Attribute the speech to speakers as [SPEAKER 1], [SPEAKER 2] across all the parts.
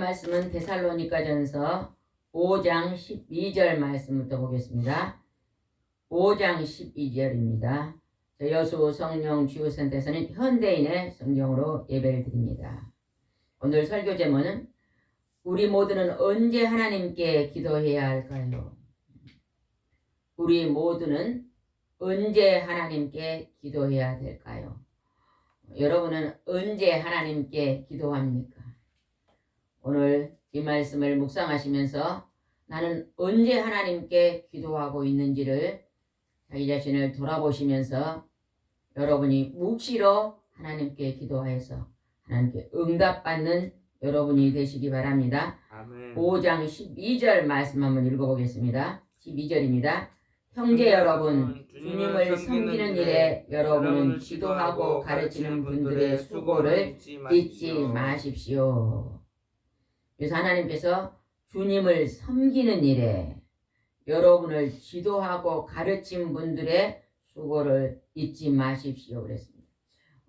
[SPEAKER 1] 말씀은 데살로니가전서 5장 12절 말씀부터 보겠습니다. 5장 12절입니다. 여수 성령 주유센터에서는 현대인의 성경으로 예배를 드립니다. 오늘 설교 제목은 우리 모두는 언제 하나님께 기도해야 할까요? 우리 모두는 언제 하나님께 기도해야 될까요? 여러분은 언제 하나님께 기도합니까? 오늘 이 말씀을 묵상하시면서 나는 언제 하나님께 기도하고 있는지를 자기 자신을 돌아보시면서 여러분이 묵시로 하나님께 기도하여서 하나님께 응답받는 여러분이 되시기 바랍니다.
[SPEAKER 2] 아멘.
[SPEAKER 1] 5장 12절 말씀 한번 읽어보겠습니다. 12절입니다. 형제 여러분, 주님을 섬기는 일에 여러분은 기도하고 가르치는 분들의 수고를 잊지 마십시오. 그래서 하나님께서 주님을 섬기는 일에 여러분을 기도하고 가르친 분들의 수고를 잊지 마십시오 그랬습니다.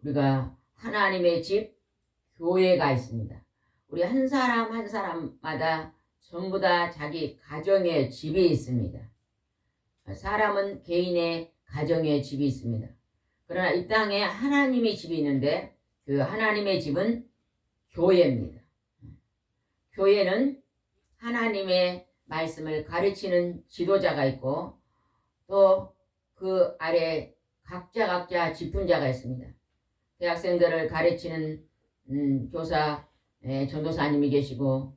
[SPEAKER 1] 우리가 하나님의 집, 교회가 있습니다. 우리 한 사람 한 사람마다 전부 다 자기 가정의 집이 있습니다. 사람은 개인의 가정의 집이 있습니다. 그러나 이 땅에 하나님의 집이 있는데 그 하나님의 집은 교회입니다. 교회는 하나님의 말씀을 가르치는 지도자가 있고 또 그 아래 각자 직분자가 있습니다. 대학생들을 가르치는 교사, 전도사님이 계시고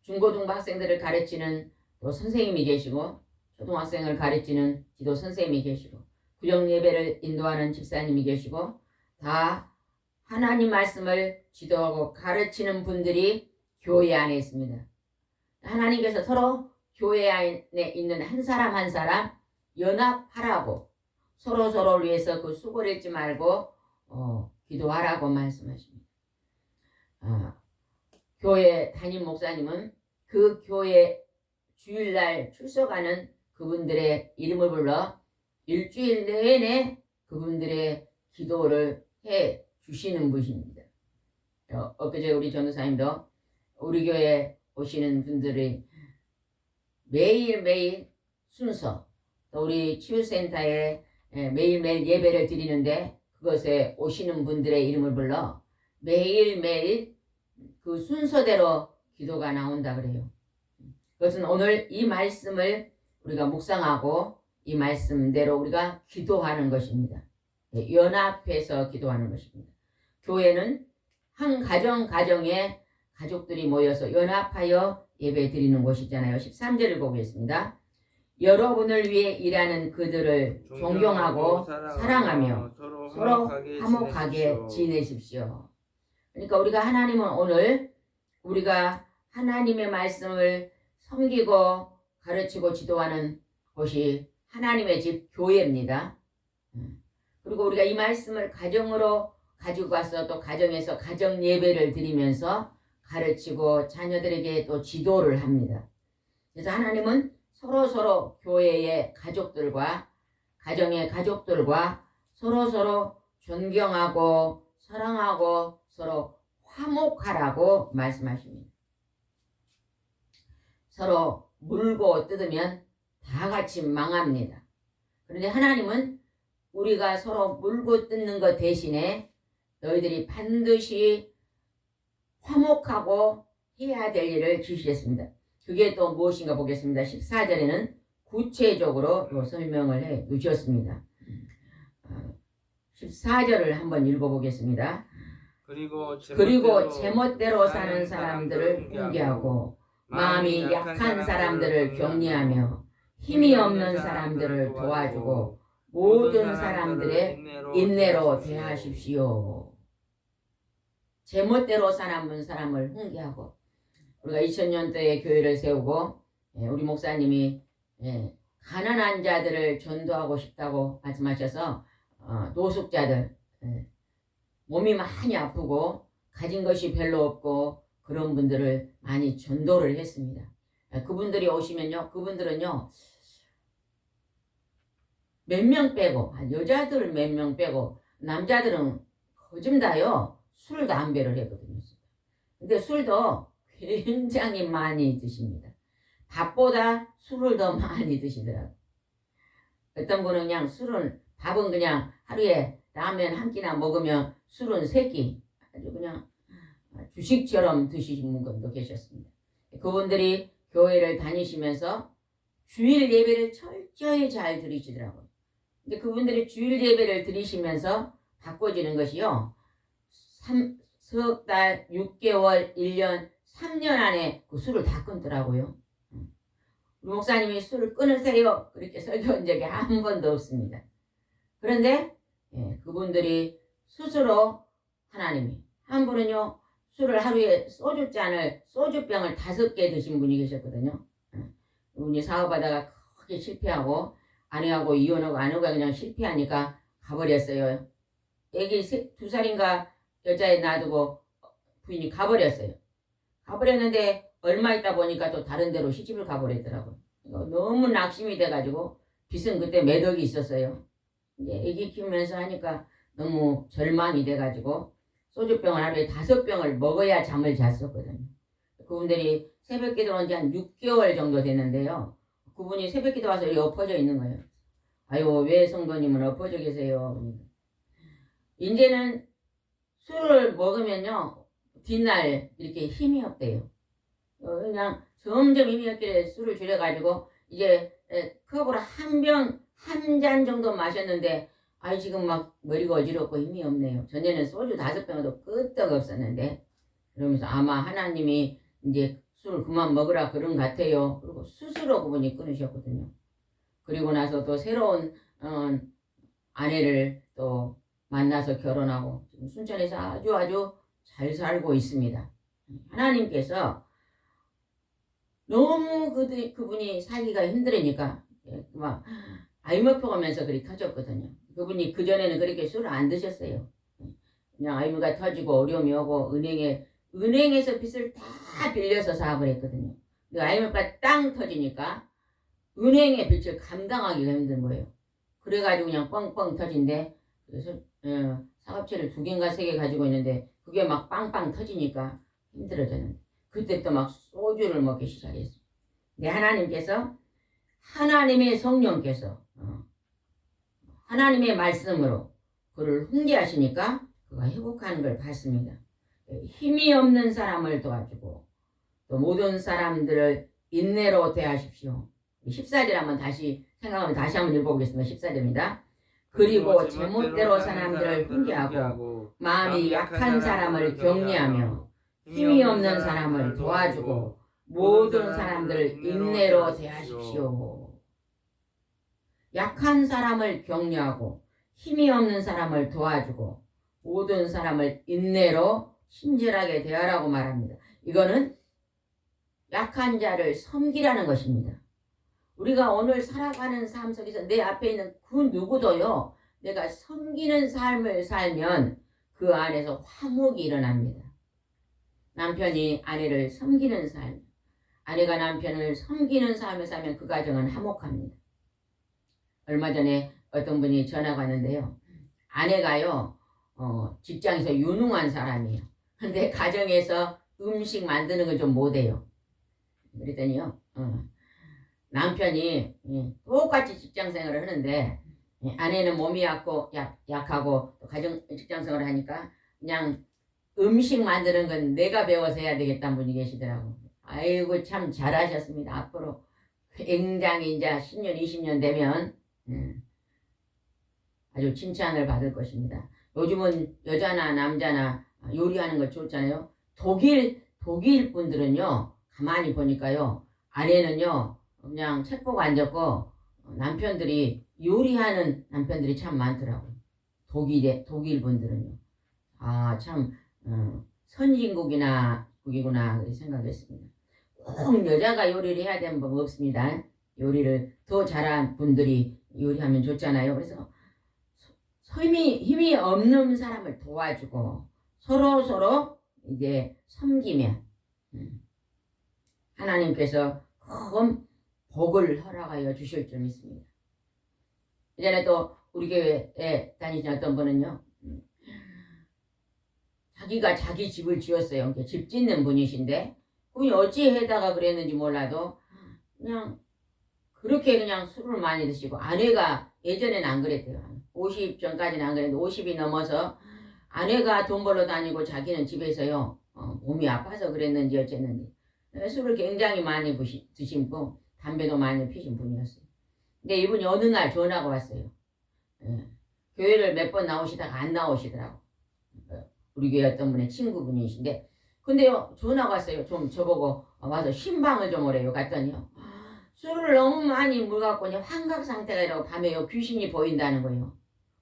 [SPEAKER 1] 중고등부 학생들을 가르치는 또 선생님이 계시고 초등학생을 가르치는 지도 선생님이 계시고 구역 예배를 인도하는 집사님이 계시고 다 하나님 말씀을 지도하고 가르치는 분들이 교회 안에 있습니다. 하나님께서 서로 교회 안에 있는 한 사람 한 사람 연합하라고 서로를 위해서 그 수고를 잊지 말고 기도하라고 말씀하십니다. 교회 담임 목사님은 그 교회 주일날 출석하는 그분들의 이름을 불러 일주일 내내 그분들의 기도를 해 주시는 분입니다. 엊그제 우리 전도사님도 우리 교회 오시는 분들이 매일매일 순서 또 우리 치유센터에 매일매일 예배를 드리는데 그것에 오시는 분들의 이름을 불러 매일매일 그 순서대로 기도가 나온다 그래요. 그것은 오늘 이 말씀을 우리가 묵상하고 이 말씀대로 우리가 기도하는 것입니다. 연합해서 기도하는 것입니다. 교회는 한 가정에 가족들이 모여서 연합하여 예배 드리는 곳이잖아요. 13절을 보겠습니다. 여러분을 위해 일하는 그들을 존경하고 사랑하며 서로 화목하게 지내십시오. 그러니까 우리가 하나님은 오늘 우리가 하나님의 말씀을 섬기고 가르치고 지도하는 곳이 하나님의 집 교회입니다. 그리고 우리가 이 말씀을 가정으로 가지고 가서 또 가정에서 가정 예배를 드리면서 가르치고 자녀들에게 또 지도를 합니다. 그래서 하나님은 서로 교회의 가족들과 가정의 가족들과 서로 존경하고 사랑하고 서로 화목하라고 말씀하십니다. 서로 물고 뜯으면 다 같이 망합니다. 그런데 하나님은 우리가 서로 물고 뜯는 것 대신에 너희들이 반드시 화목하고 해야 될 일을 지시했습니다. 그게 또 무엇인가 보겠습니다. 14절에는 구체적으로 설명을 해 주셨습니다. 14절을 한번 읽어보겠습니다. 그리고 제멋대로 사는 사람들을 훈계하고 마음이 약한 사람들을 격려하며 힘이 없는 사람들을 도와주고 모든 사람들의 인내로 대하십시오. 제멋대로 사는 사람을 훈계하고 우리가 2000년대에 교회를 세우고 우리 목사님이 가난한 자들을 전도하고 싶다고 말씀하셔서 노숙자들 몸이 많이 아프고 가진 것이 별로 없고 그런 분들을 많이 전도를 했습니다. 그분들이 오시면요, 그분들은요 몇 명 빼고 여자들 몇 명 빼고 남자들은 거짓 다요 술 담배를 했거든요. 근데 술도 굉장히 많이 드십니다. 밥보다 술을 더 많이 드시더라고요. 어떤 분은 그냥 밥은 그냥 하루에 라면 한 끼나 먹으면 술은 세 끼. 아주 그냥 주식처럼 드시는 분도 계셨습니다. 그분들이 교회를 다니시면서 주일 예배를 철저히 잘 드리시더라고요. 근데 그분들이 주일 예배를 드리시면서 바꿔지는 것이요. 석 달, 6개월, 1년, 3년 안에 그 술을 다 끊더라고요. 우리 목사님이 술을 끊으세요. 그렇게 설교한 적이 한 번도 없습니다. 그런데 그분들이 스스로 하나님이 한 분은요. 술을 하루에 소주병을 5개 드신 분이 계셨거든요. 그분이 사업하다가 크게 실패하고 아내하고 이혼하고 아내가 그냥 실패하니까 가버렸어요. 애기 2살인가 여자애 놔두고 부인이 가버렸어요. 가버렸는데 얼마 있다 보니까 또 다른 데로 시집을 가버렸더라고요. 너무 낙심이 돼가지고 빚은 그때 몇 억이 있었어요. 이제 애기 키우면서 하니까 너무 절망이 돼가지고 소주병을 하루에 5병을 먹어야 잠을 잤었거든요. 그분들이 새벽기도 온 지 한 6개월 정도 됐는데요. 그분이 새벽기도 와서 여기 엎어져 있는 거예요. 아유, 왜 성도님은 엎어져 계세요? 이제는 술을 먹으면요. 뒷날 이렇게 힘이 없대요. 그냥 점점 힘이 없길래 술을 줄여가지고 이제 컵으로 한 잔 정도 마셨는데 지금 막 머리가 어지럽고 힘이 없네요. 전에는 소주 5병도 끄떡 없었는데 그러면서 아마 하나님이 이제 술 그만 먹으라 그런 것 같아요. 그리고 스스로 그분이 끊으셨거든요. 그리고 나서 또 새로운 아내를 또 만나서 결혼하고 지금 순천에서 아주 잘 살고 있습니다. 하나님께서 너무 그분이 살기가 힘들으니까 막 아이머표 가면서 그렇게 터졌거든요. 그분이 그전에는 그렇게 술을 안 드셨어요. 그냥 아이머가 터지고 어려움이 오고 은행에서 빚을 다 빌려서 사업을 했거든요. 근데 아이머가 땅 터지니까 은행의 빚을 감당하기가 힘든 거예요. 그래가지고 그냥 뻥뻥 터진데 그래서 사업체를 2개인가 3개 가지고 있는데 그게 막 빵빵 터지니까 힘들어졌는데 그때부터 막 소주를 먹기 시작했어요. 근데 하나님의 성령께서 하나님의 말씀으로 그를 훈계하시니까 그가 회복하는 걸 봤습니다. 힘이 없는 사람을 도와주고 또 모든 사람들을 인내로 대하십시오. 14절 한번 다시 생각하면 다시 한번 읽어보겠습니다. 14절입니다. 그리고 제멋대로 사람들을 훈계하고 마음이 약한 사람을 격려하며 힘이 없는 사람을 도와주고 모든 사람들을 인내로 대하십시오. 약한 사람을 격려하고 힘이 없는 사람을 도와주고 모든 사람을 인내로 친절하게 대하라고 말합니다. 이거는 약한 자를 섬기라는 것입니다. 우리가 오늘 살아가는 삶 속에서 내 앞에 있는 그 누구도요. 내가 섬기는 삶을 살면 그 안에서 화목이 일어납니다. 남편이 아내를 섬기는 삶, 아내가 남편을 섬기는 삶을 살면 그 가정은 화목합니다. 얼마 전에 어떤 분이 전화가 왔는데요. 아내가요. 직장에서 유능한 사람이에요. 근데 가정에서 음식 만드는 걸 좀 못해요. 그랬더니요. 남편이 똑같이 직장생활을 하는데 아내는 몸이 약하고 가정 직장생활을 하니까 그냥 음식 만드는 건 내가 배워서 해야 되겠다는 분이 계시더라고. 아이고 참 잘하셨습니다. 앞으로 굉장히 이제 10년 20년 되면 아주 칭찬을 받을 것입니다. 요즘은 여자나 남자나 요리하는 거 좋잖아요. 독일 분들은요. 가만히 보니까요. 아내는요. 그냥 책 보고 앉았고 남편들이 요리하는 남편들이 참 많더라고요. 독일 분들은요. 참 선진국이구나 생각했습니다. 꼭 여자가 요리를 해야 되는 법 없습니다. 요리를 더 잘한 분들이 요리하면 좋잖아요. 그래서 힘이 없는 사람을 도와주고 서로 이제 섬기면 하나님께서 큰 복을 허락하여 주실 줄 믿습니다. 예전에 또 우리 교회에 다니신 어떤 분은요. 자기가 자기 집을 지었어요. 집 짓는 분이신데 그분이 어찌 해다가 그랬는지 몰라도 그냥 그렇게 그냥 술을 많이 드시고 아내가 예전에는 안 그랬대요. 50 전까지는 안 그랬는데 50이 넘어서 아내가 돈 벌러 다니고 자기는 집에서요. 몸이 아파서 그랬는지 어쨌는지 술을 굉장히 많이 드시고 담배도 많이 피신 분이었어요. 근데 이분이 어느 날 전화가 왔어요. 예. 교회를 몇 번 나오시다가 안 나오시더라고. 우리 교회 어떤 분의 친구분이신데 근데요 전화가 왔어요. 좀 저보고 와서 신방을 좀 오래요. 갔더니요. 술을 너무 많이 물갖고 그냥 환각 상태가 이라고 밤에요 귀신이 보인다는 거예요.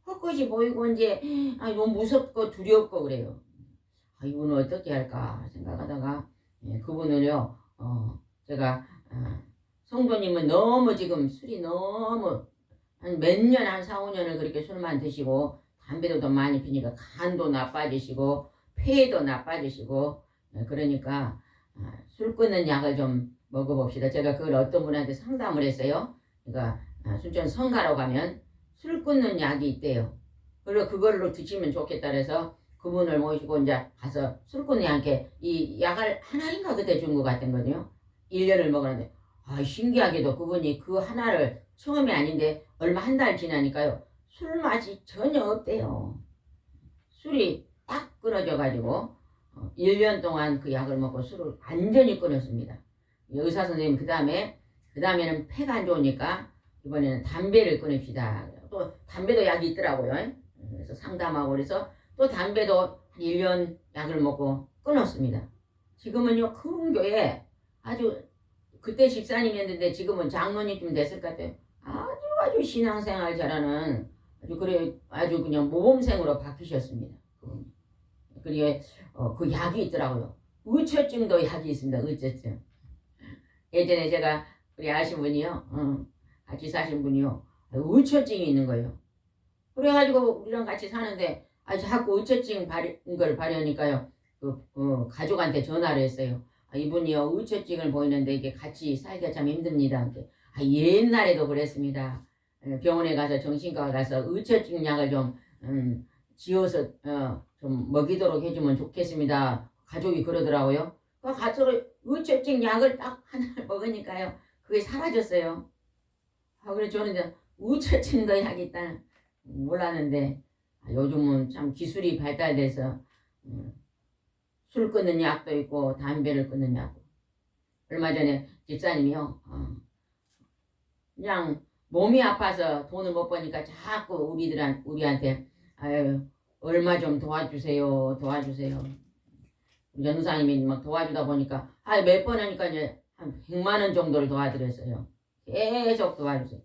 [SPEAKER 1] 헛것이 보이고 이제 너무 무섭고 두렵고 그래요. 이분은 어떻게 할까 생각하다가 그분을요 제가 성도님은 너무 지금 술이 너무 한 몇 년 한 4, 5년을 그렇게 술만 드시고 담배도 더 많이 피니까 간도 나빠지시고 폐도 나빠지시고 그러니까 술 끊는 약을 좀 먹어봅시다. 제가 그걸 어떤 분한테 상담을 했어요. 그러니까 순천 성가로 가면 술 끊는 약이 있대요. 그리고 그걸로 드시면 좋겠다 그래서 그분을 모시고 이제 가서 술 끊는 약에 이 약을 하나인가 그때 준 것 같은 거든요. 1년을 먹었는데 신기하게도 그분이 그 하나를 처음이 아닌데 얼마 한 달 지나니까요. 술 맛이 전혀 없대요. 술이 딱 끊어져 가지고 1년 동안 그 약을 먹고 술을 완전히 끊었습니다. 의사 선생님 그다음에는 폐가 안 좋으니까 이번에는 담배를 끊읍시다. 또 담배도 약이 있더라고요. 그래서 상담하고 그래서 또 담배도 한 1년 약을 먹고 끊었습니다. 지금은요 큰 교회 아주 그때 집사님이었는데 지금은 장로님쯤 됐을 것 같아요. 아주 신앙생활 잘하는 아주 그냥 모범생으로 바뀌셨습니다. 그리고 그 약이 있더라고요. 의처증도 약이 있습니다. 의처증. 예전에 제가 우리 아신 분이요. 같이 사신 분이요. 의처증이 있는 거예요. 그래가지고 우리랑 같이 사는데 자꾸 의처증 걸 발현하니까요. 가족한테 전화를 했어요. 이분이요 의처증을 보이는데 이게 같이 살기가 참 힘듭니다. 옛날에도 그랬습니다. 병원에 가서 정신과 가서 의처증 약을 좀 지어서 좀 먹이도록 해주면 좋겠습니다. 가족이 그러더라고요. 가서 의처증 약을 딱 하나 먹으니까요 그게 사라졌어요. 그래서 저는 이제 의처증도 약이 있다는 몰랐는데 요즘은 참 기술이 발달돼서 술 끊는 약도 있고 담배를 끊는 약도. 얼마 전에 집사님이요 그냥 몸이 아파서 돈을 못 버니까 자꾸 우리한테 얼마 좀 도와주세요. 전사님이 막 도와주다 보니까 몇 번 하니까 이제 한 100만 원 정도를 도와드렸어요. 계속 도와주세요.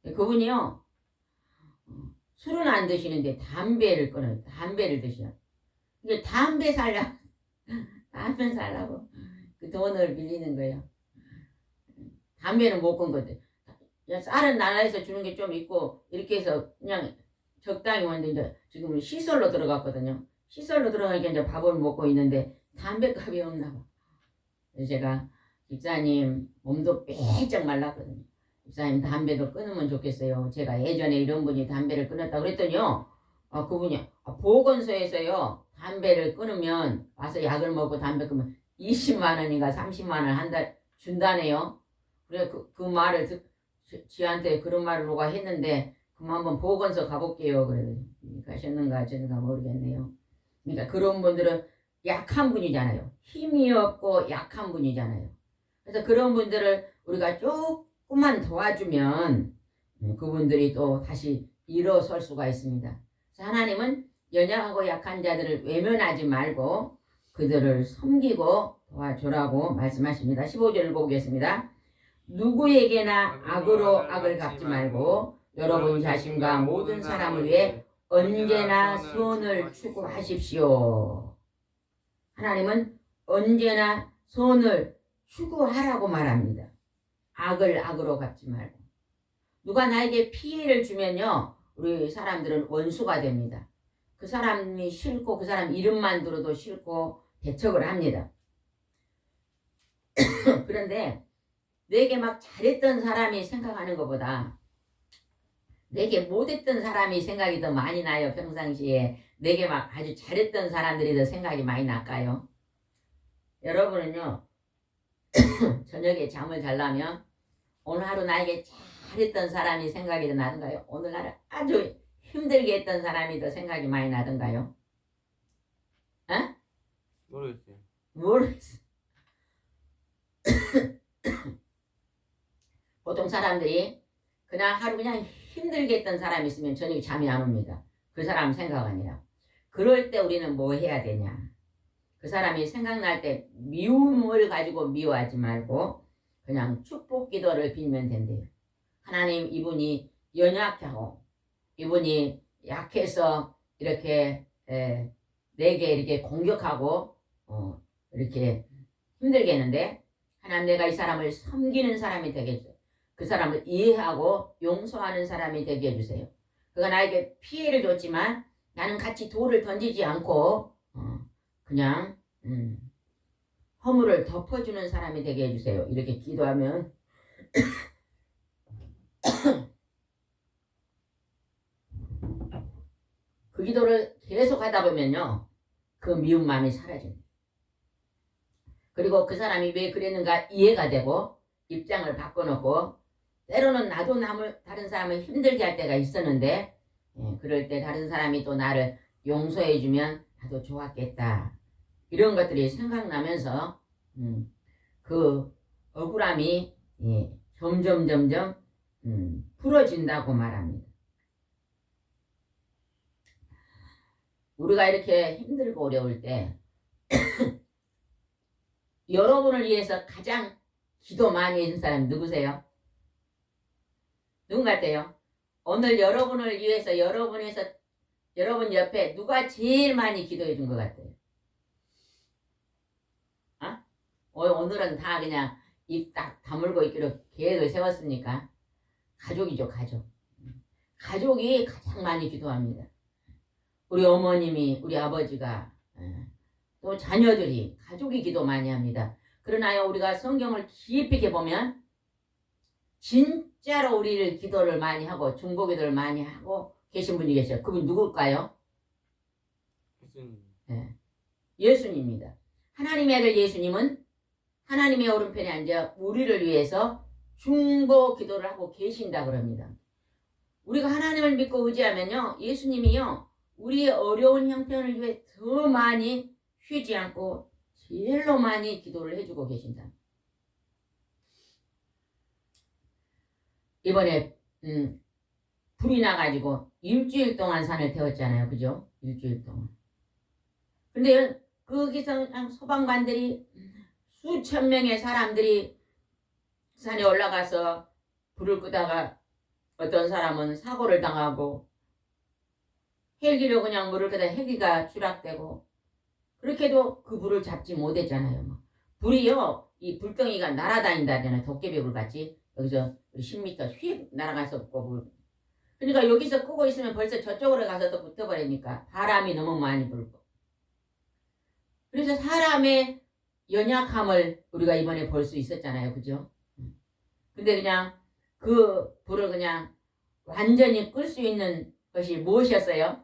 [SPEAKER 1] 그분이요 술은 안 드시는데 담배를 끊어요. 담배를 드셔요. 이게 담배 살려고 그 돈을 빌리는 거예요. 담배는 못 끊거든. 쌀은 나라에서 주는 게 좀 있고 이렇게 해서 그냥 적당히 왔는데 이제 지금은 시설로 들어갔거든요. 시설로 들어가니까 이제 밥을 먹고 있는데 담배값이 없나 봐. 그래서 제가 집사님 몸도 빼쩍 말랐거든요. 집사님 담배도 끊으면 좋겠어요. 제가 예전에 이런 분이 담배를 끊었다고 그랬더니요. 그분이 보건소에서요. 담배를 끊으면 와서 약을 먹고 담배 끊으면 20만 원인가 30만 원 한 달 준다네요. 그래 그 말을 지한테 그런 말을 누가 했는데 그럼 한번 보건소 가볼게요. 그래 가셨는가 어쨌는가 모르겠네요. 그러니까 그런 분들은 약한 분이잖아요. 힘이 없고 약한 분이잖아요. 그래서 그런 분들을 우리가 조금만 도와주면 그분들이 또 다시 일어설 수가 있습니다. 하나님은 연약하고 약한 자들을 외면하지 말고 그들을 섬기고 도와주라고 말씀하십니다. 15절 읽어보겠습니다. 누구에게나 악으로 악을 갚지 말고 여러분 자신과 모든 사람을 위해 언제나 선을 추구하십시오. 하나님은 언제나 선을 추구하라고 말합니다. 악을 악으로 갚지 말고. 누가 나에게 피해를 주면요 우리 사람들은 원수가 됩니다. 그 사람이 싫고 그 사람 이름만 들어도 싫고 대척을 합니다. 그런데 내게 막 잘했던 사람이 생각하는 것보다 내게 못했던 사람이 생각이 더 많이 나요. 평상시에 내게 막 아주 잘했던 사람들이 더 생각이 많이 날까요? 여러분은요 저녁에 잠을 자려면 오늘 하루 나에게 잘했던 사람이 생각이 더 나던가요? 오늘 나를 아주 힘들게 했던 사람이 더 생각이 많이 나던가요? 어?
[SPEAKER 2] 모르겠어요.
[SPEAKER 1] 모르겠어. 보통 사람들이 그냥 하루 그냥 힘들게 했던 사람이 있으면 저녁에 잠이 안 옵니다. 그 사람 생각 아니라. 그럴 때 우리는 뭐 해야 되냐? 그 사람이 생각날 때 미움을 가지고 미워하지 말고 그냥 축복 기도를 빌면 된대요. 하나님, 이분이 연약하고 이분이 약해서 이렇게 내게 이렇게 공격하고 이렇게 힘들게 했는데 하나님, 내가 이 사람을 섬기는 사람이 되게 해주세요. 그 사람을 이해하고 용서하는 사람이 되게 해주세요. 그가 나에게 피해를 줬지만 나는 같이 돌을 던지지 않고 그냥 허물을 덮어주는 사람이 되게 해주세요. 이렇게 기도하면 그 기도를 계속 하다 보면요, 그 미운 마음이 사라집니다. 그리고 그 사람이 왜 그랬는가 이해가 되고 입장을 바꿔놓고, 때로는 나도 다른 사람을 힘들게 할 때가 있었는데 그럴 때 다른 사람이 또 나를 용서해주면 나도 좋았겠다, 이런 것들이 생각나면서 그 억울함이 점점 풀어진다고 말합니다. 우리가 이렇게 힘들고 어려울 때 여러분을 위해서 가장 기도 많이 해준 사람 누구세요? 누군 같아요? 오늘 여러분을 위해서 여러분 옆에 누가 제일 많이 기도해 준 것 같아요? 오늘은 다 그냥 입 딱 다물고 있기로 계획을 세웠으니까 가족이죠, 가족. 가족이 가장 많이 기도합니다. 우리 어머님이, 우리 아버지가, 또 자녀들이, 가족이 기도 많이 합니다. 그러나요, 우리가 성경을 깊이 있게 보면 진짜로 우리를 기도를 많이 하고 중보기도를 많이 하고 계신 분이 계셔요. 그분 누굴까요? 예수님입니다. 하나님의 아들 예수님은 하나님의 오른편에 앉아 우리를 위해서 중보 기도를 하고 계신다 그럽니다. 우리가 하나님을 믿고 의지하면요, 예수님이요, 우리의 어려운 형편을 위해 더 많이 쉬지 않고 제일로 많이 기도를 해주고 계신다. 이번에 불이 나가지고 일주일 동안 산을 태웠잖아요. 그죠? 일주일 동안. 근데 거기서 그냥 소방관들이 수천 명의 사람들이 산에 올라가서 불을 끄다가 어떤 사람은 사고를 당하고 헬기로 그냥 물을 끄다 헬기가 추락되고, 그렇게도 그 불을 잡지 못했잖아요. 불이요, 이 불덩이가 날아다닌다잖아요. 도깨비불 같이 여기서 10m 휙 날아가서 불. 그러니까 여기서 끄고 있으면 벌써 저쪽으로 가서 또 붙어버리니까 바람이 너무 많이 불고. 그래서 사람의 연약함을 우리가 이번에 볼 수 있었잖아요. 그죠? 근데 그냥 그 불을 그냥 완전히 끌 수 있는 것이 무엇이었어요?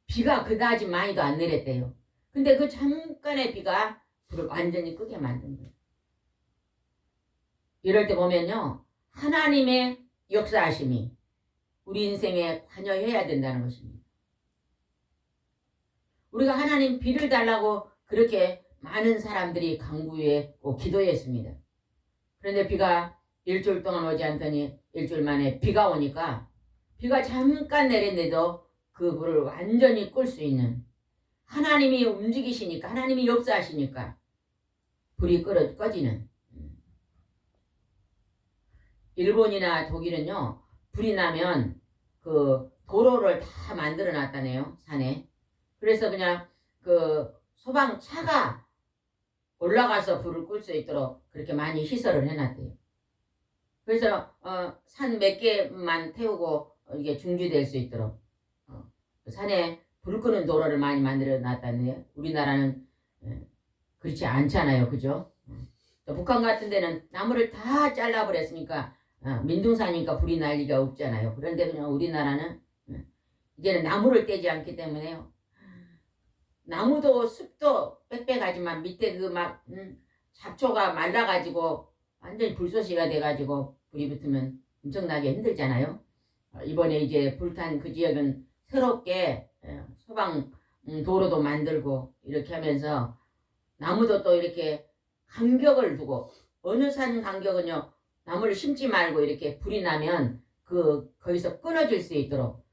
[SPEAKER 1] 비가 그다지 많이도 안 내렸대요. 근데 그 잠깐의 비가 불을 완전히 끄게 만든 거예요. 이럴 때 보면요, 하나님의 역사하심이 우리 인생에 관여해야 된다는 것입니다. 우리가 하나님 비를 달라고 그렇게 많은 사람들이 간구했고 기도했습니다. 그런데 비가 일주일 동안 오지 않더니 일주일 만에 비가 오니까, 비가 잠깐 내렸는데도 그 불을 완전히 끌 수 있는, 하나님이 움직이시니까, 하나님이 역사하시니까 불이 꺼지는. 일본이나 독일은요, 불이 나면 그 도로를 다 만들어 놨다네요, 산에. 그래서 그냥 그 소방차가 올라가서 불을 끌 수 있도록 그렇게 많이 시설을 해놨대요. 그래서 산 몇 개만 태우고 이게 중지될 수 있도록 산에 불 끄는 도로를 많이 만들어 놨다네요. 우리나라는 그렇지 않잖아요, 그죠? 또 북한 같은 데는 나무를 다 잘라버렸으니까 민둥산이니까 불이 날 리가 없잖아요. 그런데 그냥 우리나라는 이제는 나무를 떼지 않기 때문에요, 나무도 숲도 빽빽하지만 밑에 그 막 잡초가 말라가지고 완전히 불쏘시가 돼가지고 불이 붙으면 엄청나게 힘들잖아요. 이번에 이제 불탄 그 지역은 새롭게 소방 도로도 만들고 이렇게 하면서 나무도 또 이렇게 간격을 두고 어느 산 간격은요 나무를 심지 말고 이렇게 불이 나면 거기서 끊어질 수 있도록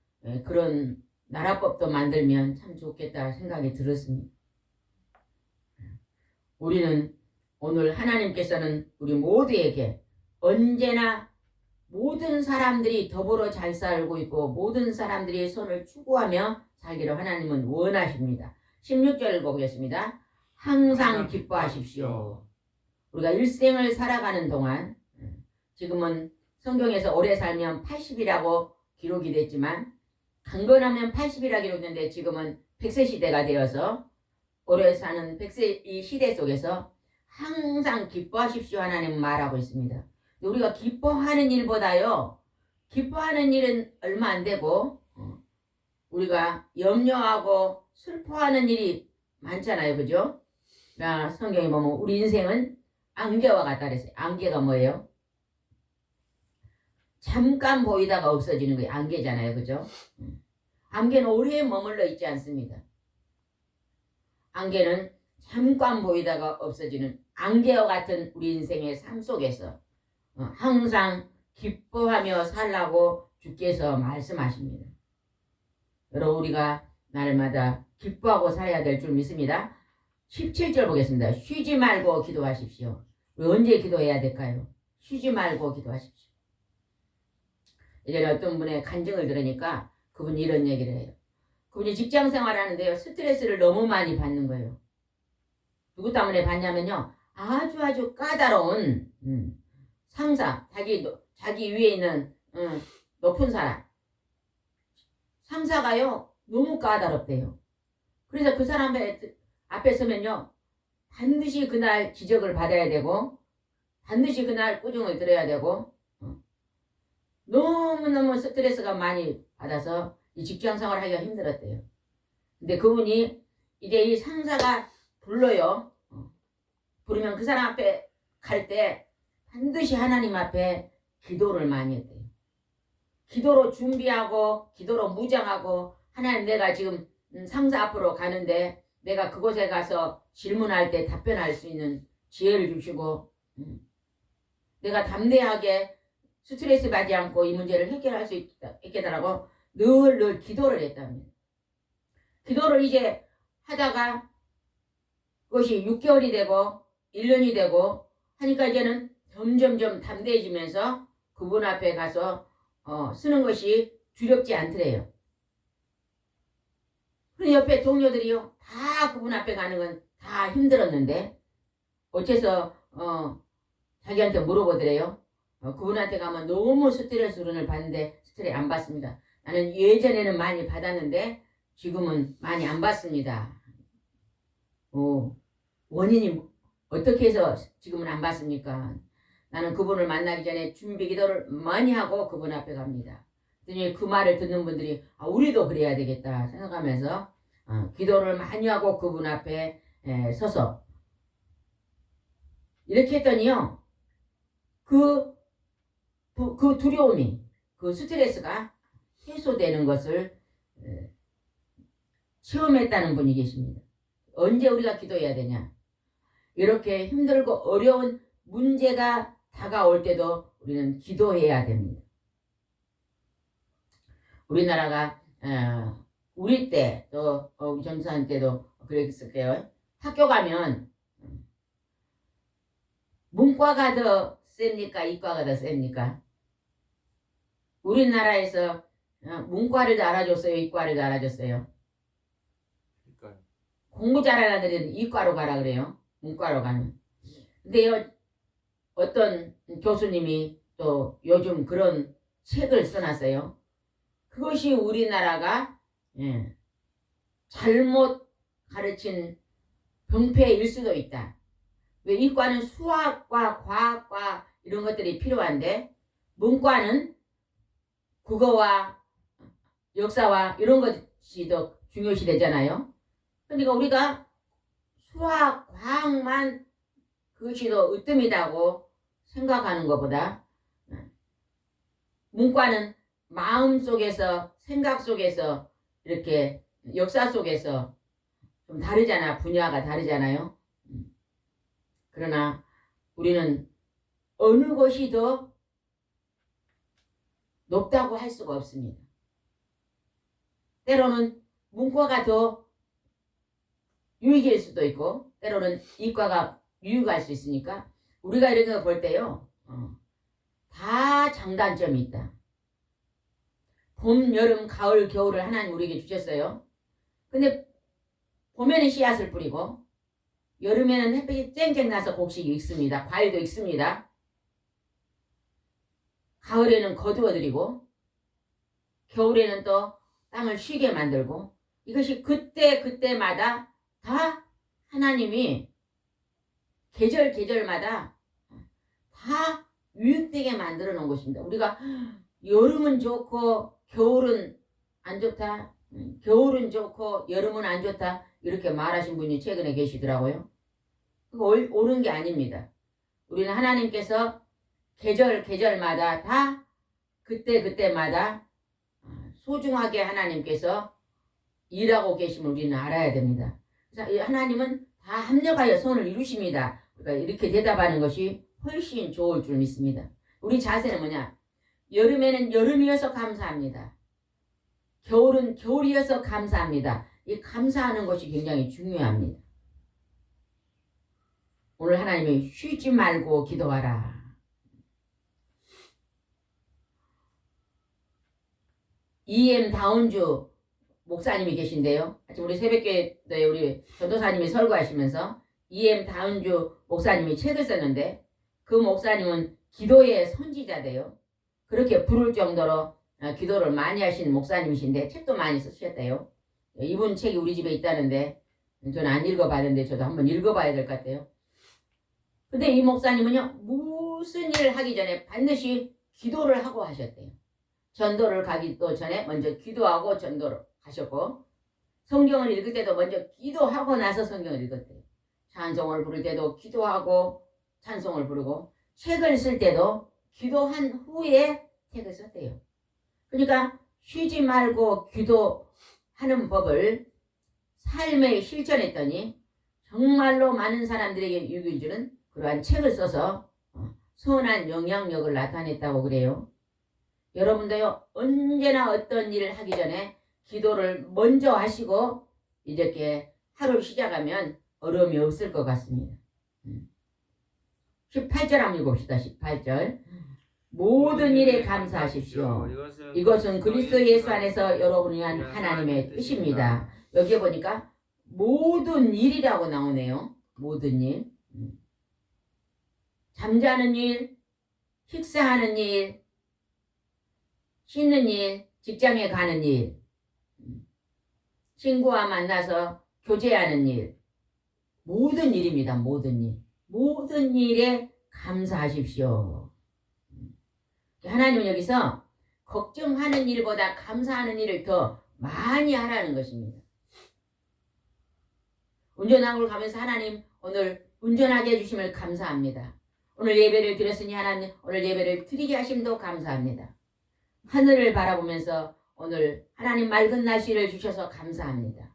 [SPEAKER 1] 그런 나라법도 만들면 참 좋겠다 생각이 들었습니다. 우리는 오늘 하나님께서는 우리 모두에게 언제나 모든 사람들이 더불어 잘 살고 있고 모든 사람들이 손을 추구하며 살기를 하나님은 원하십니다. 16절 읽어보겠습니다. 항상 기뻐하십시오. 우리가 일생을 살아가는 동안 지금은 성경에서 오래 살면 80이라고 기록이 됐지만 강건하면 80이라 기록됐는데 지금은 100세 시대가 되어서 오래 사는 100세 이 시대 속에서 항상 기뻐하십시오 하나님은 말하고 있습니다. 우리가 기뻐하는 일보다요 기뻐하는 일은 얼마 안 되고 우리가 염려하고 슬퍼하는 일이 많잖아요. 그죠? 성경에 보면 우리 인생은 안개와 같다 그랬어요. 안개가 뭐예요? 잠깐 보이다가 없어지는 게 안개잖아요. 그죠? 안개는 오래 머물러 있지 않습니다. 안개는 잠깐 보이다가 없어지는 안개와 같은 우리 인생의 삶 속에서 항상 기뻐하며 살라고 주께서 말씀하십니다. 여러분 우리가 날마다 기뻐하고 살아야 될 줄 믿습니다. 17절 보겠습니다. 쉬지 말고 기도하십시오. 우리 언제 기도해야 될까요? 쉬지 말고 기도하십시오. 예전에 어떤 분의 간증을 들으니까 그분이 이런 얘기를 해요. 그분이 직장 생활하는데요. 스트레스를 너무 많이 받는 거예요. 누구 때문에 받냐면요. 아주 까다로운 상사, 자기 위에 있는 높은 사람. 상사가요. 너무 까다롭대요. 그래서 그 사람 앞에 서면요. 반드시 그날 지적을 받아야 되고 반드시 그날 꾸중을 들어야 되고 너무너무 스트레스가 많이 받아서 이 직장 생활을 하기가 힘들었대요. 근데 그분이 이제 이 상사가 불러요. 부르면 그 사람 앞에 갈 때 반드시 하나님 앞에 기도를 많이 했대요. 기도로 준비하고 기도로 무장하고 하나님 내가 지금 상사 앞으로 가는데 내가 그곳에 가서 질문할 때 답변할 수 있는 지혜를 주시고 내가 담대하게 스트레스 받지 않고 이 문제를 해결할 수 있겠다라고 늘 기도를 했답니다. 기도를 이제 하다가 그것이 6개월이 되고 1년이 되고 하니까 이제는 점점점 담대해지면서 그분 앞에 가서 쓰는 것이 두렵지 않더래요. 그런데 옆에 동료들이요 다 그분 앞에 가는 건 다 힘들었는데 어째서 자기한테 물어보더래요. 그분한테 가면 너무 스트레스를 받는데 스트레스 안 받습니다. 나는 예전에는 많이 받았는데 지금은 많이 안 받습니다. 원인이 어떻게 해서 지금은 안 받습니까? 나는 그분을 만나기 전에 준비 기도를 많이 하고 그분 앞에 갑니다. 그랬더니 그 말을 듣는 분들이 우리도 그래야 되겠다 생각하면서 기도를 많이 하고 그분 앞에 서서 이렇게 했더니요. 그 두려움이 그 스트레스가 해소되는 것을 체험했다는 분이 계십니다. 언제 우리가 기도해야 되냐? 이렇게 힘들고 어려운 문제가 다가올 때도 우리는 기도해야 됩니다. 우리나라가 우리 때 또 우리 전사님 때도 그랬을 거예요. 학교 가면 문과가 더 셉니까? 이과가 더 셉니까? 우리나라에서 문과를 더 알아줬어요? 이과를 더 알아줬어요?
[SPEAKER 2] 이과요.
[SPEAKER 1] 공부 잘하는 애들은 이과로 가라 그래요. 문과로 가면. 근데요, 어떤 교수님이 또 요즘 그런 책을 써놨어요. 그것이 우리나라가 잘못 가르친 병폐일 수도 있다. 왜 이과는 수학과 과학과 이런 것들이 필요한데 문과는 국어와 역사와 이런 것이 더 중요시 되잖아요. 그러니까 우리가 수학, 과학만 그것이 더 으뜸이다고 생각하는 것보다 문과는 마음 속에서, 생각 속에서, 이렇게 역사 속에서 좀 다르잖아. 분야가 다르잖아요. 그러나 우리는 어느 것이 더 높다고 할 수가 없습니다. 때로는 문과가 더 유익일 수도 있고 때로는 이과가 유익할 수 있으니까 우리가 이런 거 볼 때요. 다 장단점이 있다. 봄, 여름, 가을, 겨울을 하나님 우리에게 주셨어요. 근데 봄에는 씨앗을 뿌리고 여름에는 햇빛이 쨍쨍 나서 곡식이 익습니다. 과일도 익습니다. 가을에는 거두어들이고 겨울에는 또 땅을 쉬게 만들고 이것이 그때마다 다 하나님이 계절마다 다 유익되게 만들어 놓은 것입니다. 우리가 여름은 좋고 겨울은 안 좋다. 겨울은 좋고 여름은 안 좋다. 이렇게 말하신 분이 최근에 계시더라고요. 그거 옳은 게 아닙니다. 우리는 하나님께서 계절마다 다 그때마다 소중하게 하나님께서 일하고 계심을 우리는 알아야 됩니다. 그래서 하나님은 다 합력하여 선을 이루십니다. 그러니까 이렇게 대답하는 것이 훨씬 좋을 줄 믿습니다. 우리 자세는 뭐냐? 여름에는 여름이어서 감사합니다. 겨울은 겨울이어서 감사합니다. 이 감사하는 것이 굉장히 중요합니다. 오늘 하나님이 쉬지 말고 기도하라. E.M. 다운주 목사님이 계신데요. 우리 새벽교회 우리 전도사님이 설교하시면서 E.M. 다운주 목사님이 책을 썼는데 그 목사님은 기도의 선지자대요. 그렇게 부를 정도로 기도를 많이 하신 목사님이신데 책도 많이 쓰셨대요. 이분 책이 우리 집에 있다는데 저는 안 읽어봤는데 저도 한번 읽어봐야 될 것 같아요. 근데 이 목사님은요 무슨 일을 하기 전에 반드시 기도를 하고 하셨대요. 전도를 가기도 전에 먼저 기도하고 전도를 하셨고 성경을 읽을 때도 먼저 기도하고 나서 성경을 읽었대요. 찬송을 부를 때도 기도하고 찬송을 부르고 책을 쓸 때도 기도한 후에 책을 썼대요. 그러니까 쉬지 말고 기도하는 법을 삶에 실천했더니 정말로 많은 사람들에게 유익을 주는 그러한 책을 써서 선한 영향력을 나타냈다고 그래요. 여러분도요 언제나 어떤 일을 하기 전에 기도를 먼저 하시고 이렇게 하루를 시작하면 어려움이 없을 것 같습니다. 18절 한번 읽읍시다. 18절 모든 일에 감사하십시오. 이것은 그리스도 예수 안에서 여러분을 위한 하나님의 뜻입니다. 여기에 보니까 모든 일이라고 나오네요. 모든 일. 잠자는 일, 식사하는 일, 씻는 일, 직장에 가는 일, 친구와 만나서 교제하는 일, 모든 일입니다. 모든 일. 모든 일에 감사하십시오. 하나님은 여기서 걱정하는 일보다 감사하는 일을 더 많이 하라는 것입니다. 운전학을 가면서 하나님 오늘 운전하게 해주심을 감사합니다. 오늘 예배를 드렸으니 하나님 오늘 예배를 드리게 하심도 감사합니다. 하늘을 바라보면서 오늘 하나님 맑은 날씨를 주셔서 감사합니다.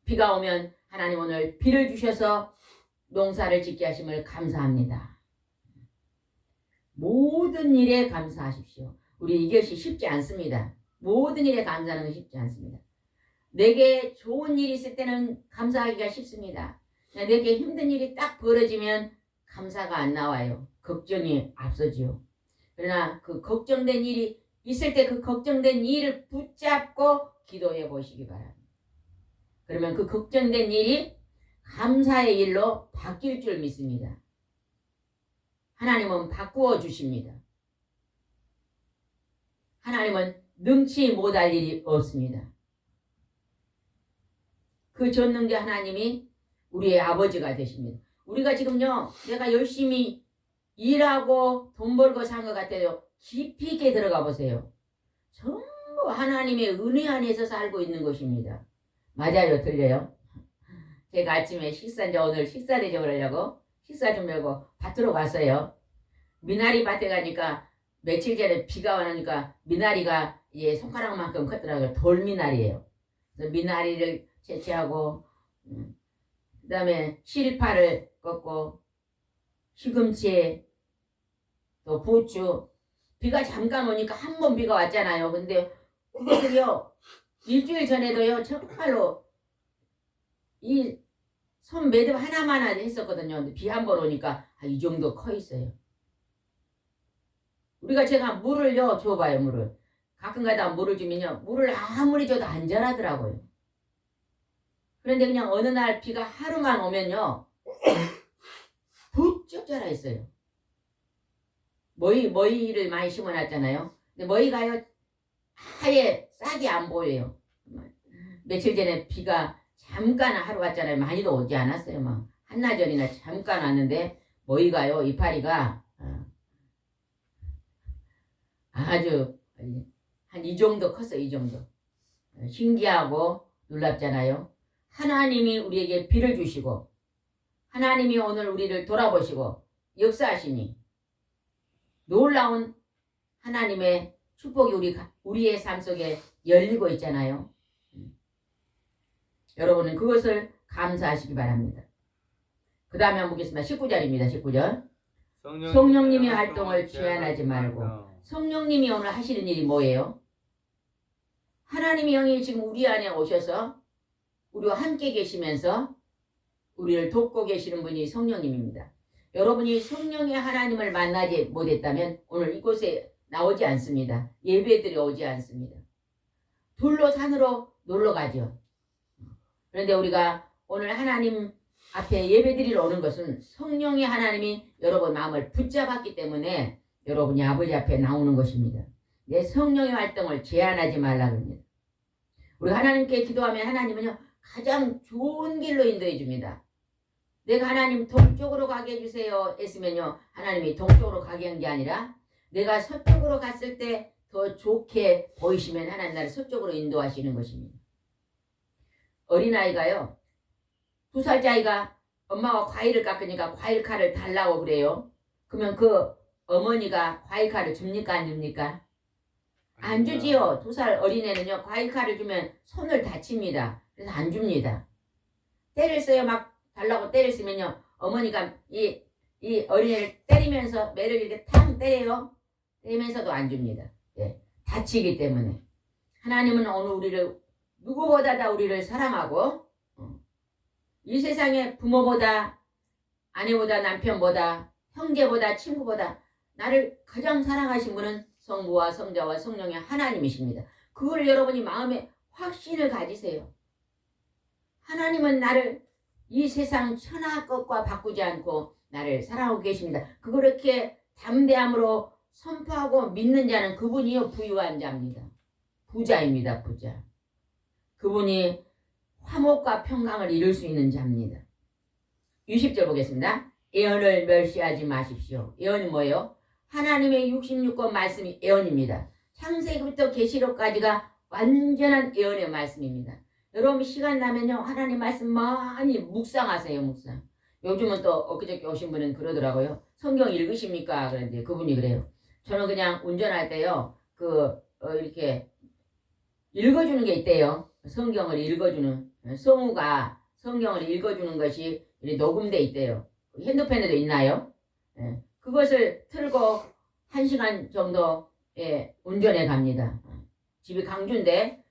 [SPEAKER 1] 비가 오면 하나님 오늘 비를 주셔서 농사를 짓게 하심을 감사합니다. 모든 일에 감사하십시오. 우리 이것이 쉽지 않습니다. 모든 일에 감사하는 것이 쉽지 않습니다. 내게 좋은 일이 있을 때는 감사하기가 쉽습니다. 내게 힘든 일이 딱 벌어지면 감사가 안 나와요. 걱정이 앞서지요. 그러나 그 걱정된 일이 있을 때 그 걱정된 일을 붙잡고 기도해 보시기 바랍니다. 그러면 그 걱정된 일이 감사의 일로 바뀔 줄 믿습니다. 하나님은 바꾸어 주십니다. 하나님은 능치 못할 일이 없습니다. 그 전능자 하나님이 우리의 아버지가 되십니다. 우리가 지금요 내가 열심히 일하고 돈 벌고 산 것 같아요. 깊이 있게 들어가 보세요. 전부 하나님의 은혜 안에서 살고 있는 것입니다. 맞아요, 들려요. 제가 아침에 이제 오늘 식사 대접하려고 식사 준비하고 밭으로 갔어요. 미나리 밭에 가니까 며칠 전에 비가 와니까 미나리가 예, 손가락만큼 컸더라고요. 돌미나리예요. 그래서 미나리를 채취하고 그다음에 실파를 꺾고 시금치 또 부추 비가 잠깐 오니까 한 번 비가 왔잖아요. 근데 그것을요 일주일 전에도요 정말로 이 손 매듭 하나만 했었거든요. 근데 비 한 번 오니까 이 정도 커 있어요. 우리가 제가 물을요 줘봐요. 물을 가끔가다 물을 주면요 물을 아무리 줘도 안 자라더라고요. 그런데 그냥 어느 날 비가 하루만 오면요 부쩍 자라 있어요. 머위를 많이 심어놨잖아요. 근데 머위가요 아예 싹이 안 보여요. 며칠 전에 비가 잠깐 하루 왔잖아요. 많이도 오지 않았어요. 막 한나절이나 잠깐 왔는데 머위가요 이파리가 아주 한 이 정도 컸어요. 이 정도. 신기하고 놀랍잖아요. 하나님이 우리에게 비를 주시고 하나님이 오늘 우리를 돌아보시고 역사하시니 놀라운 하나님의 축복이 우리의 삶 속에 열리고 있잖아요. 여러분은 그것을 감사하시기 바랍니다. 그 다음에 한번 보겠습니다. 19절입니다. 19절. 성령님의 활동을 제한하지 말고. 성령님이 오늘 하시는 일이 뭐예요? 하나님의 영이 지금 우리 안에 오셔서 우리와 함께 계시면서 우리를 돕고 계시는 분이 성령님입니다. 여러분이 성령의 하나님을 만나지 못했다면 오늘 이곳에 나오지 않습니다. 예배들이 오지 않습니다. 돌로 산으로 놀러 가죠. 그런데 우리가 오늘 하나님 앞에 예배드리러 오는 것은 성령의 하나님이 여러분 마음을 붙잡았기 때문에 여러분이 아버지 앞에 나오는 것입니다. 내 성령의 활동을 제한하지 말라 그럽니다. 우리 하나님께 기도하면 하나님은요 가장 좋은 길로 인도해 줍니다. 내가 하나님 동쪽으로 가게 해주세요 했으면요 하나님이 동쪽으로 가게 한 게 아니라 내가 서쪽으로 갔을 때 더 좋게 보이시면 하나님 나를 서쪽으로 인도하시는 것입니다. 어린아이가요 2살짜리 아이가 엄마가 과일을 깎으니까 과일 칼을 달라고 그래요. 그러면 그 어머니가 과일 칼을 줍니까 안 줍니까? 안 주지요. 2살 어린애는요 과일 칼을 주면 손을 다칩니다. 그래서 안 줍니다. 때를 써요. 막 달라고 때를 쓰면요 어머니가 이 어린애를 때리면서 매를 이렇게 탕 때려요. 때리면서도 안 줍니다. 예, 다치기 때문에. 하나님은 오늘 우리를 누구보다 다 우리를 사랑하고 이 세상에 부모보다 아내보다 남편보다 형제보다 친구보다 나를 가장 사랑하신 분은 성부와 성자와 성령의 하나님이십니다. 그걸 여러분이 마음에 확신을 가지세요. 하나님은 나를 이 세상 천하 것과 바꾸지 않고 나를 사랑하고 계십니다. 그렇게 담대함으로 선포하고 믿는 자는 그분이요 부유한 자입니다. 부자입니다. 부자. 그분이 화목과 평강을 이룰 수 있는 자입니다. 60절 보겠습니다. 예언을 멸시하지 마십시오. 예언이 뭐예요? 하나님의 66권 말씀이 예언입니다. 창세기부터 계시록까지가 완전한 예언의 말씀입니다. 여러분 시간 나면요 하나님 말씀 많이 묵상하세요. 묵상. 요즘은 또 엊그저께 오신 분은 그러더라고요. 성경 읽으십니까? 그런데 그분이 그래요. 저는 그냥 운전할 때요 이렇게 읽어주는 게 있대요. 성경을 읽어주는 성우가 성경을 읽어주는 것이 녹음돼 있대요. 핸드폰에도 있나요? 예, 그것을 틀고 1시간 정도 운전해 갑니다. 집이 강주인데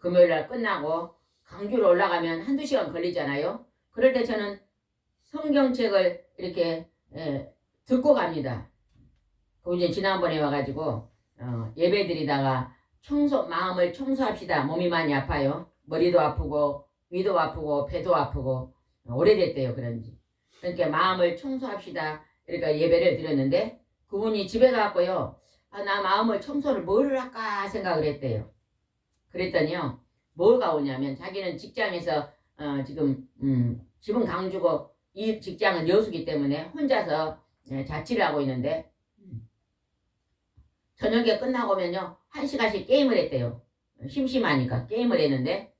[SPEAKER 1] 금요일날 끝나고 강주로 올라가면 1~2시간 걸리잖아요. 그럴 때 저는 성경책을 이렇게 듣고 갑니다. 그 이제 지난번에 와가지고 예배 드리다가 마음을 청소합시다. 몸이 많이 아파요. 머리도 아프고 위도 아프고 배도 아프고 오래됐대요. 그런지. 그러니까 마음을 청소합시다. 그러니까 예배를 드렸는데 그분이 집에 가고요. 나 마음을 청소를 뭐를 할까 생각을 했대요. 그랬더니요. 뭐가 오냐면 자기는 직장에서 집은 강주고 이 직장은 여수기 때문에 혼자서 자취를 하고 있는데 저녁에 끝나고 오면요 1시간씩 게임을 했대요. 심심하니까 게임을 했는데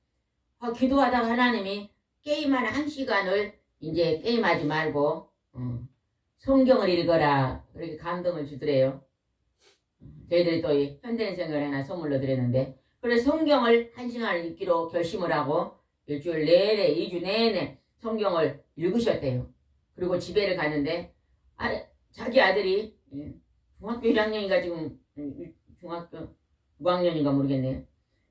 [SPEAKER 1] 기도하다가 하나님이 게임한 1시간을 이제 게임하지 말고 성경을 읽어라 그렇게 감동을 주더래요. 저희들이 또 이 현대인생을 하나 선물로 드렸는데 그래서 성경을 1시간을 읽기로 결심을 하고 일주일 내내 2주 내내 성경을 읽으셨대요. 그리고 집에를 갔는데 자기 아들이 중학교 1학년인가 지금 중학교 6학년인가 모르겠네요.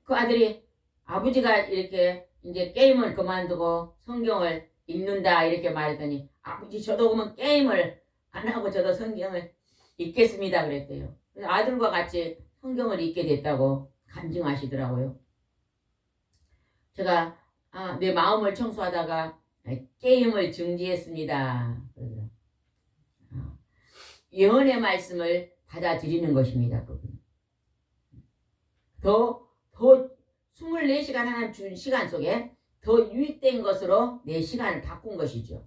[SPEAKER 1] 그 아들이 아버지가 이렇게 이제 게임을 그만두고 성경을 읽는다 이렇게 말했더니 아버지 저도 그러면 게임을 안 하고 저도 성경을 읽겠습니다 그랬대요. 그래서 아들과 같이 성경을 읽게 됐다고 간증하시더라고요. 제가 내 마음을 청소하다가 게임을 중지했습니다. 예언의 말씀을 받아들이는 것입니다. 더 24시간 하나님 준 시간 속에 더 유익된 것으로 내 시간을 바꾼 것이죠.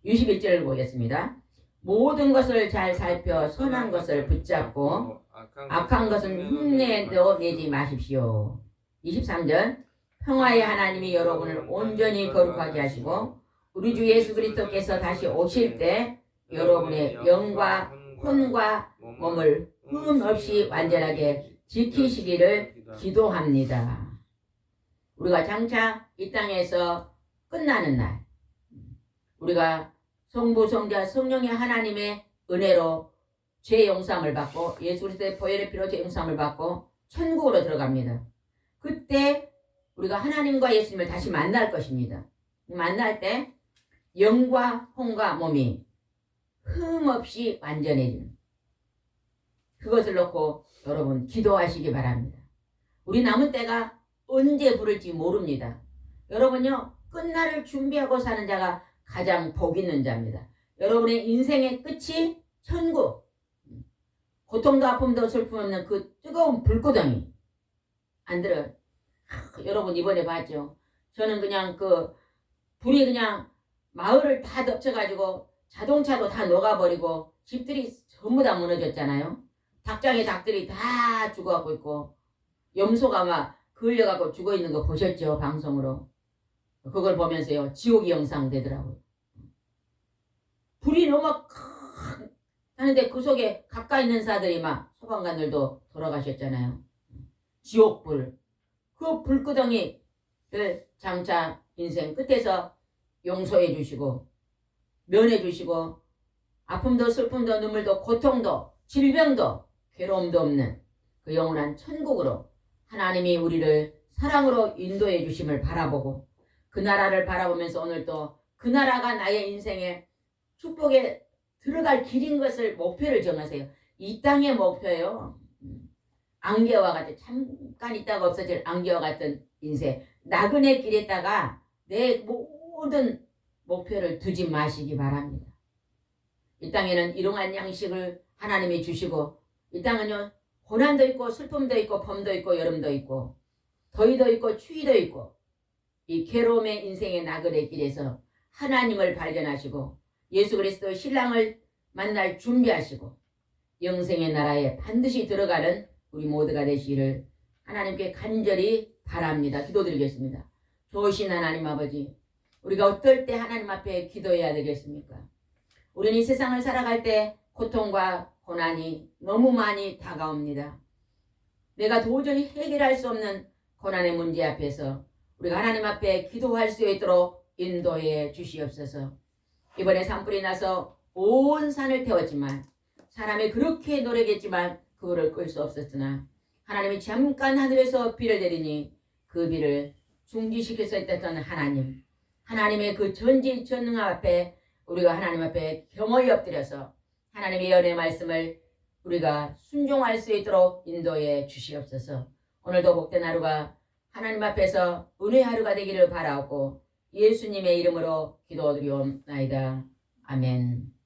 [SPEAKER 1] 61절을 보겠습니다. 모든 것을 잘 살펴 선한 것을 붙잡고 악한 것은 흉내도 내지 마십시오. 23절 평화의 하나님이 여러분을 온전히 거룩하게 하시고 우리 주 예수 그리스도께서 다시 오실 때 여러분의 영과 혼과 몸을 흠 없이 완전하게 지키시기를 기도합니다. 우리가 장차 이 땅에서 끝나는 날 우리가 성부 성자 성령의 하나님의 은혜로 죄 용서함을 받고 예수 그리스도의 보혈의 피로 죄 용서함을 받고 천국으로 들어갑니다. 그때 우리가 하나님과 예수님을 다시 만날 것입니다. 만날 때 영과 혼과 몸이 흠없이 완전해지는 그것을 놓고 여러분 기도하시기 바랍니다. 우리 남은 때가 언제 부를지 모릅니다. 여러분요 끝날을 준비하고 사는 자가 가장 복 있는 자입니다. 여러분의 인생의 끝이 천국, 고통도 아픔도 슬픔 없는 그 뜨거운 불구덩이 안 들어요. 여러분 이번에 봤죠? 저는 그냥 그 불이 그냥 마을을 다 덮쳐가지고 자동차도 다 녹아버리고 집들이 전부 다 무너졌잖아요. 닭장에 닭들이 다 죽어가고 있고 염소가 막 그을려가고 죽어있는 거 보셨죠? 방송으로. 그걸 보면서요 지옥이 영상 되더라고요. 불이 너무 하는데 그 속에 가까이 있는 사들이 막 소방관들도 돌아가셨잖아요. 지옥불. 그 불구덩이를 장차 인생 끝에서 용서해 주시고 면해 주시고 아픔도 슬픔도 눈물도 고통도 질병도 괴로움도 없는 그 영원한 천국으로 하나님이 우리를 사랑으로 인도해 주심을 바라보고 그 나라를 바라보면서 오늘도 그 나라가 나의 인생의 축복에 들어갈 길인 것을 목표를 정하세요. 이 땅의 목표예요. 안개와 같은 잠깐 있다가 없어질 안개와 같은 인생 나그네 길에다가 내 모든 목표를 두지 마시기 바랍니다. 이 땅에는 일용할 양식을 하나님이 주시고 이 땅은요 고난도 있고 슬픔도 있고 봄도 있고 여름도 있고 더위도 있고 추위도 있고 이 괴로움의 인생의 나그네 길에서 하나님을 발견하시고 예수 그리스도 신랑을 만날 준비하시고 영생의 나라에 반드시 들어가는 우리 모두가 되시기를 하나님께 간절히 바랍니다. 기도드리겠습니다. 좋으신 하나님 아버지, 우리가 어떨 때 하나님 앞에 기도해야 되겠습니까? 우리는 이 세상을 살아갈 때 고통과 고난이 너무 많이 다가옵니다. 내가 도저히 해결할 수 없는 고난의 문제 앞에서 우리가 하나님 앞에 기도할 수 있도록 인도해 주시옵소서. 이번에 산불이 나서 온 산을 태웠지만 사람이 그렇게 노력했지만 그거를 끌 수 없었으나 하나님이 잠깐 하늘에서 비를 내리니 그 비를 중지시킬 수 있었던 하나님, 하나님의 그 전지전능함 앞에 우리가 하나님 앞에 겸허히 엎드려서 하나님의 연의 말씀을 우리가 순종할 수 있도록 인도해 주시옵소서. 오늘도 복된 하루가 하나님 앞에서 은혜의 하루가 되기를 바라옵고 예수님의 이름으로 기도드리옵나이다. 아멘.